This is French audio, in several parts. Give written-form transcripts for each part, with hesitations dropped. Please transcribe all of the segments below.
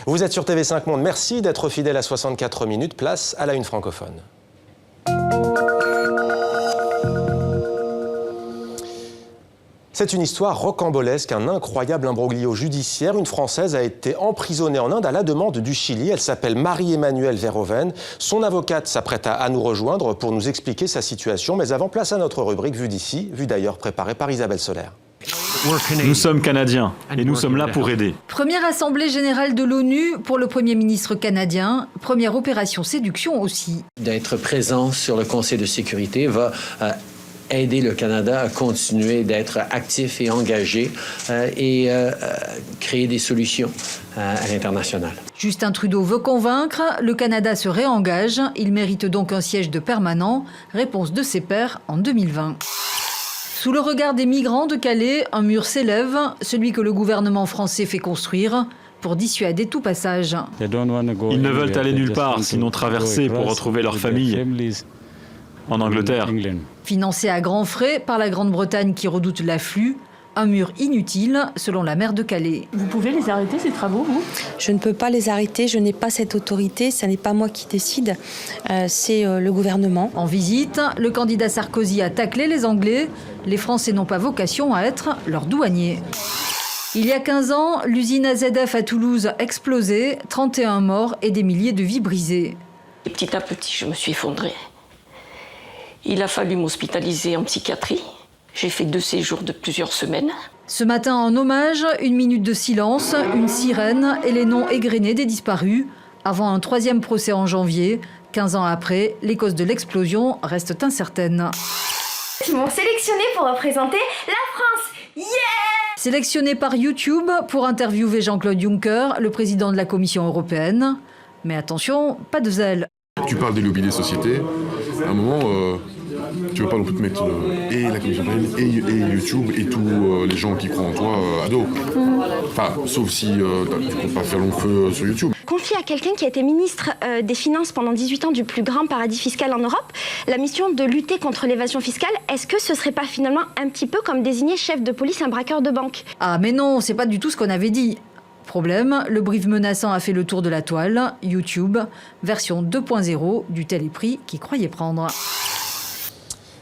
Vous êtes sur TV5 Monde. Merci d'être fidèle à 64 minutes. Place à la une francophone. C'est une histoire rocambolesque, un incroyable imbroglio judiciaire. Une Française a été emprisonnée en Inde à la demande du Chili. Elle s'appelle Marie-Emmanuelle Verhoeven. Son avocate s'apprête à nous rejoindre pour nous expliquer sa situation. Mais avant, place à notre rubrique Vue d'ici, vue d'ailleurs préparée par Isabelle Soler. Nous sommes Canadiens et nous sommes là pour aider. Première assemblée générale de l'ONU pour le Premier ministre canadien. Première opération séduction aussi. D'être présent sur le Conseil de sécurité va aider le Canada à continuer d'être actif et engagé et créer des solutions à l'international. Justin Trudeau veut convaincre, le Canada se réengage. Il mérite donc un siège de permanent. Réponse de ses pairs en 2020. Sous le regard des migrants de Calais, un mur s'élève, celui que le gouvernement français fait construire pour dissuader tout passage. Ils ne veulent aller nulle part, sinon traverser pour retrouver leur famille en Angleterre. Financé à grands frais par la Grande-Bretagne qui redoute l'afflux, un mur inutile, selon la maire de Calais. Vous pouvez les arrêter, ces travaux, vous ? Je ne peux pas les arrêter, je n'ai pas cette autorité, ce n'est pas moi qui décide, c'est le gouvernement. En visite, le candidat Sarkozy a taclé les Anglais. Les Français n'ont pas vocation à être leurs douaniers. Il y a 15 ans, l'usine AZF à Toulouse a explosé, 31 morts et des milliers de vies brisées. Et petit à petit, je me suis effondrée. Il a fallu m'hospitaliser en psychiatrie. J'ai fait 2 séjours de plusieurs semaines. Ce matin, en hommage, 1 minute de silence, une sirène et les noms égrenés des disparus. Avant un 3e procès en janvier, 15 ans après, les causes de l'explosion restent incertaines. Ils m'ont sélectionné pour représenter la France. Yeah! Sélectionné par YouTube pour interviewer Jean-Claude Juncker, le président de la Commission européenne. Mais attention, pas de zèle. Tu parles des lobbies des sociétés. À un moment, tu ne veux pas non plus te mettre et la Commission européenne et YouTube et tous les gens qui croient en toi à dos. Enfin, sauf si tu ne comptes pas faire long feu sur YouTube. Confier à quelqu'un qui a été ministre des Finances pendant 18 ans du plus grand paradis fiscal en Europe, la mission de lutter contre l'évasion fiscale, est-ce que ce serait pas finalement un petit peu comme désigner chef de police un braqueur de banque ? Ah mais non, c'est pas du tout ce qu'on avait dit. Problème, le brief menaçant a fait le tour de la toile. YouTube, version 2.0 du Téléprix qui croyait prendre.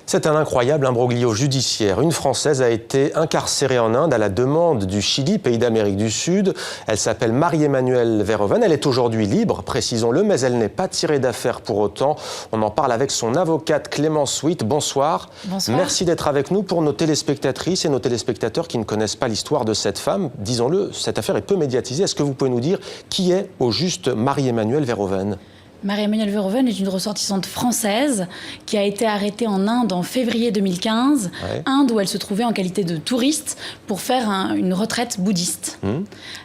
C'est un incroyable imbroglio judiciaire. Une Française a été incarcérée en Inde à la demande du Chili, pays d'Amérique du Sud. Elle s'appelle Marie-Emmanuelle Verhoeven. Elle est aujourd'hui libre, précisons-le, mais elle n'est pas tirée d'affaire pour autant. On en parle avec son avocate Clémence Witt. Bonsoir. Bonsoir. Merci d'être avec nous. Pour nos téléspectatrices et nos téléspectateurs qui ne connaissent pas l'histoire de cette femme, disons-le, cette affaire est peu médiatisée. Est-ce que vous pouvez nous dire qui est au juste Marie-Emmanuelle Verhoeven ? Marie-Emmanuelle Verhoeven est une ressortissante française qui a été arrêtée en Inde en février 2015, Inde où elle se trouvait en qualité de touriste pour faire une retraite bouddhiste.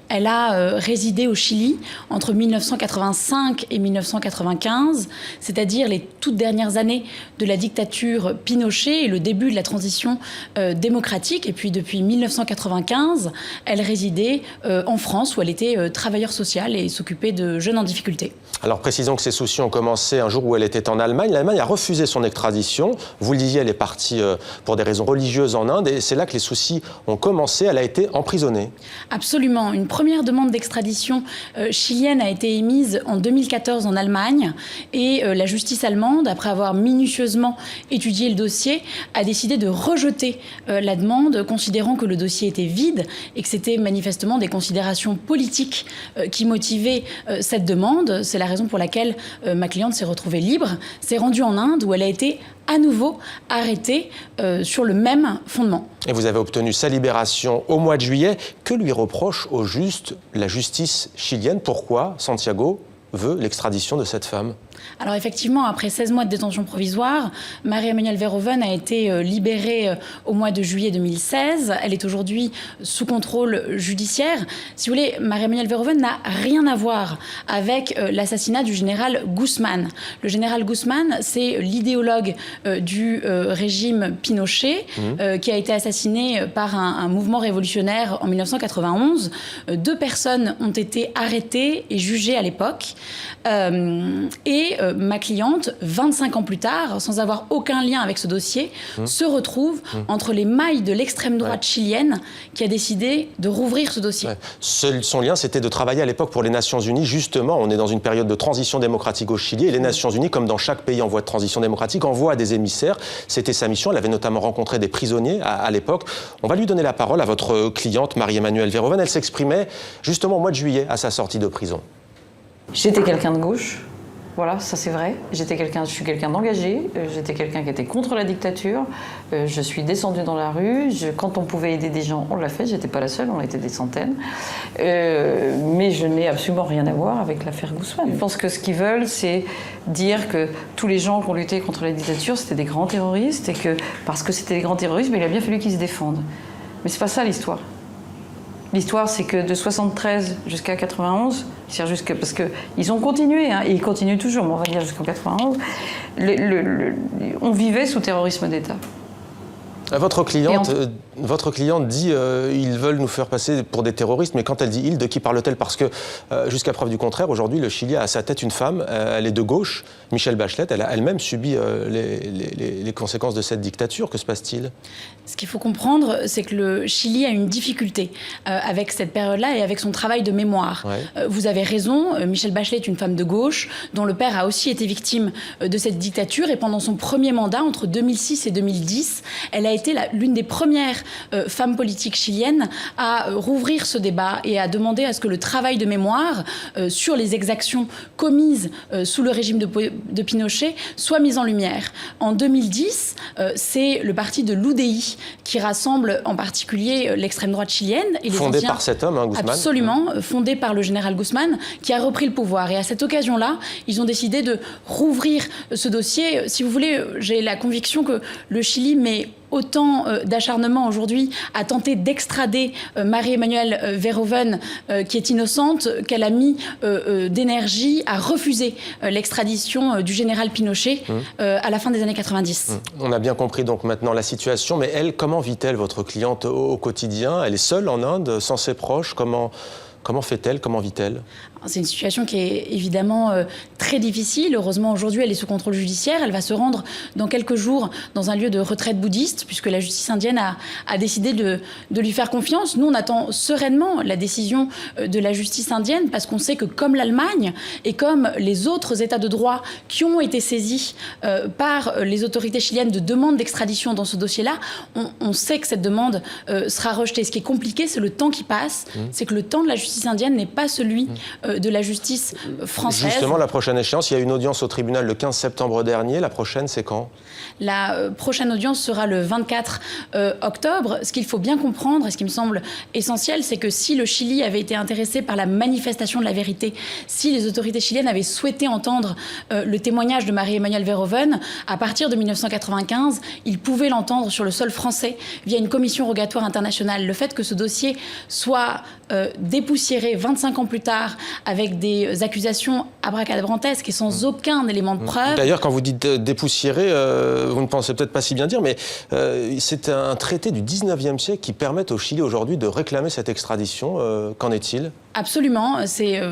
Elle a résidé au Chili entre 1985 et 1995, c'est-à-dire les toutes dernières années de la dictature Pinochet et le début de la transition démocratique. Et puis depuis 1995, elle résidait en France où elle était travailleure sociale et s'occupait de jeunes en difficulté. Alors précisons que ces soucis ont commencé un jour où elle était en Allemagne. L'Allemagne a refusé son extradition. Vous le disiez, elle est partie pour des raisons religieuses en Inde et c'est là que les soucis ont commencé. Elle a été emprisonnée. Absolument. Une première demande d'extradition chilienne a été émise en 2014 en Allemagne et la justice allemande, après avoir minutieusement étudié le dossier, a décidé de rejeter la demande, considérant que le dossier était vide et que c'était manifestement des considérations politiques qui motivaient cette demande. C'est la raison pour laquelle ma cliente s'est retrouvée libre, s'est rendue en Inde où elle a été à nouveau arrêtée sur le même fondement. Et vous avez obtenu sa libération au mois de juillet. Que lui reproche au juste la justice chilienne ? Pourquoi Santiago veut l'extradition de cette femme ? Alors effectivement, après 16 mois de détention provisoire, Marie-Emmanuelle Verhoeven a été libérée au mois de juillet 2016. Elle est aujourd'hui sous contrôle judiciaire. Si vous voulez, Marie-Emmanuelle Verhoeven n'a rien à voir avec l'assassinat du général Guzman. Le général Guzman, c'est l'idéologue du régime Pinochet qui a été assassiné par un mouvement révolutionnaire en 1991. 2 personnes ont été arrêtées et jugées à l'époque. Et Et ma cliente, 25 ans plus tard, sans avoir aucun lien avec ce dossier, se retrouve entre les mailles de l'extrême droite chilienne qui a décidé de rouvrir ce dossier. Son lien, c'était de travailler à l'époque pour les Nations Unies. Justement, on est dans une période de transition démocratique au Chili et les Nations Unies, comme dans chaque pays en voie de transition démocratique, envoient des émissaires. C'était sa mission. Elle avait notamment rencontré des prisonniers à l'époque. On va lui donner la parole à votre cliente, Marie-Emmanuelle Verhoeven. Elle s'exprimait justement au mois de juillet à sa sortie de prison. J'étais quelqu'un de gauche. Voilà, ça c'est vrai. Je suis quelqu'un d'engagé, j'étais quelqu'un qui était contre la dictature. Je suis descendue dans la rue. Quand on pouvait aider des gens, on l'a fait. J'étais pas la seule, on était des centaines. Mais je n'ai absolument rien à voir avec l'affaire Guzman. Je pense que ce qu'ils veulent, c'est dire que tous les gens qui ont lutté contre la dictature, c'était des grands terroristes et que parce que c'était des grands terroristes, il a bien fallu qu'ils se défendent. Mais c'est pas ça l'histoire. L'histoire, c'est que de 73 jusqu'à 91, parce qu'ils ont continué, et ils continuent toujours, mais on va dire jusqu'en 91, on vivait sous terrorisme d'État. Votre cliente dit ils veulent nous faire passer pour des terroristes, mais quand elle dit ils, de qui parle-t-elle? Parce que jusqu'à preuve du contraire, aujourd'hui, le Chili a à sa tête une femme, elle est de gauche, Michelle Bachelet, elle a elle-même subi les conséquences de cette dictature. Que se passe-t-il? Ce qu'il faut comprendre, c'est que le Chili a une difficulté avec cette période-là et avec son travail de mémoire. Ouais. Vous avez raison, Michelle Bachelet est une femme de gauche dont le père a aussi été victime de cette dictature et pendant son premier mandat, entre 2006 et 2010, elle a été l'une des premières femmes politiques chiliennes à rouvrir ce débat et à demander à ce que le travail de mémoire sur les exactions commises sous le régime de Pinochet soit mis en lumière. En 2010, c'est le parti de l'UDI qui rassemble en particulier l'extrême droite chilienne. Et fondé par cet homme, Guzman. Absolument, fondé par le général Guzman, qui a repris le pouvoir. Et à cette occasion-là, ils ont décidé de rouvrir ce dossier. Si vous voulez, j'ai la conviction que le Chili met autant d'acharnement aujourd'hui à tenter d'extrader Marie-Emmanuelle Verhoeven, qui est innocente, qu'elle a mis d'énergie à refuser l'extradition du général Pinochet à la fin des années 90. On a bien compris donc maintenant la situation, mais elle, comment vit-elle, votre cliente, au quotidien? Elle est seule en Inde, sans ses proches? Comment fait-elle? Comment vit-elle? C'est une situation qui est évidemment très difficile. Heureusement, aujourd'hui, elle est sous contrôle judiciaire. Elle va se rendre dans quelques jours dans un lieu de retraite bouddhiste, puisque la justice indienne a décidé de lui faire confiance. Nous, on attend sereinement la décision de la justice indienne, parce qu'on sait que comme l'Allemagne et comme les autres États de droit qui ont été saisis par les autorités chiliennes de demande d'extradition dans ce dossier-là, on sait que cette demande sera rejetée. Ce qui est compliqué, c'est le temps qui passe. C'est que le temps de la justice indienne n'est pas celui de la justice française. Justement, la prochaine échéance, il y a une audience au tribunal le 15 septembre dernier. La prochaine, c'est quand? La prochaine audience sera le 24 octobre. Ce qu'il faut bien comprendre, et ce qui me semble essentiel, c'est que si le Chili avait été intéressé par la manifestation de la vérité, si les autorités chiliennes avaient souhaité entendre le témoignage de Marie-Emmanuelle Verhoeven, à partir de 1995, ils pouvaient l'entendre sur le sol français via une commission rogatoire internationale. Le fait que ce dossier soit dépoussiéré 25 ans plus tard avec des accusations abracadabrantesques et sans aucun élément de preuve. D'ailleurs, quand vous dites dépoussiéré, vous ne pensez peut-être pas si bien dire, mais c'est un traité du 19e siècle qui permet au Chili aujourd'hui de réclamer cette extradition. Qu'en est-il? Absolument.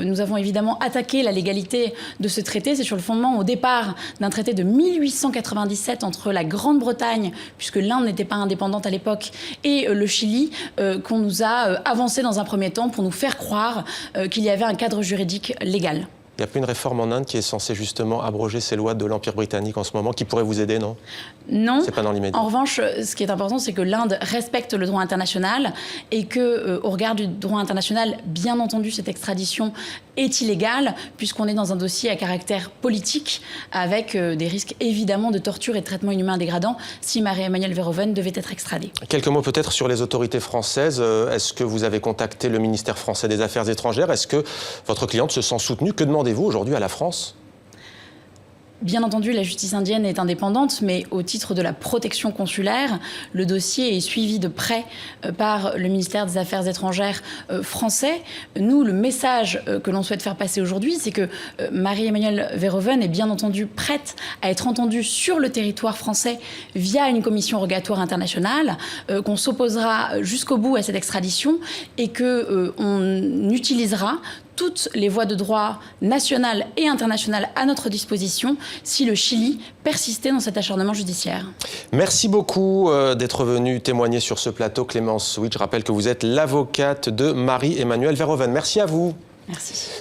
Nous avons évidemment attaqué la légalité de ce traité. C'est sur le fondement, au départ, d'un traité de 1897 entre la Grande-Bretagne, puisque l'Inde n'était pas indépendante à l'époque, et le Chili, qu'on nous a avancé dans un premier temps pour nous faire croire qu'il y avait un cadre juridique légal. Il n'y a pas une réforme en Inde qui est censée justement abroger ces lois de l'Empire britannique en ce moment, qui pourrait vous aider, non? Non. C'est pas dans l'immédiat. En revanche, ce qui est important, c'est que l'Inde respecte le droit international et que, au regard du droit international, bien entendu, cette extradition est illégale, puisqu'on est dans un dossier à caractère politique, avec des risques évidemment de torture et de traitement inhumain dégradant si Marie-Emmanuelle Verhoeven devait être extradée. Quelques mots peut-être sur les autorités françaises. Est-ce que vous avez contacté le ministère français des Affaires étrangères? Est-ce que votre cliente se sent soutenue? Que demandez-vous aujourd'hui à la France? Bien entendu, la justice indienne est indépendante, mais au titre de la protection consulaire, le dossier est suivi de près par le ministère des Affaires étrangères français. Nous, le message que l'on souhaite faire passer aujourd'hui, c'est que Marie-Emmanuelle Verhoeven est bien entendu prête à être entendue sur le territoire français via une commission rogatoire internationale, qu'on s'opposera jusqu'au bout à cette extradition et qu'on utilisera toutes les voies de droit nationales et internationales à notre disposition si le Chili persistait dans cet acharnement judiciaire. Merci beaucoup d'être venu témoigner sur ce plateau, Clémence Witt. Je rappelle que vous êtes l'avocate de Marie-Emmanuelle Verhoeven. Merci à vous. Merci.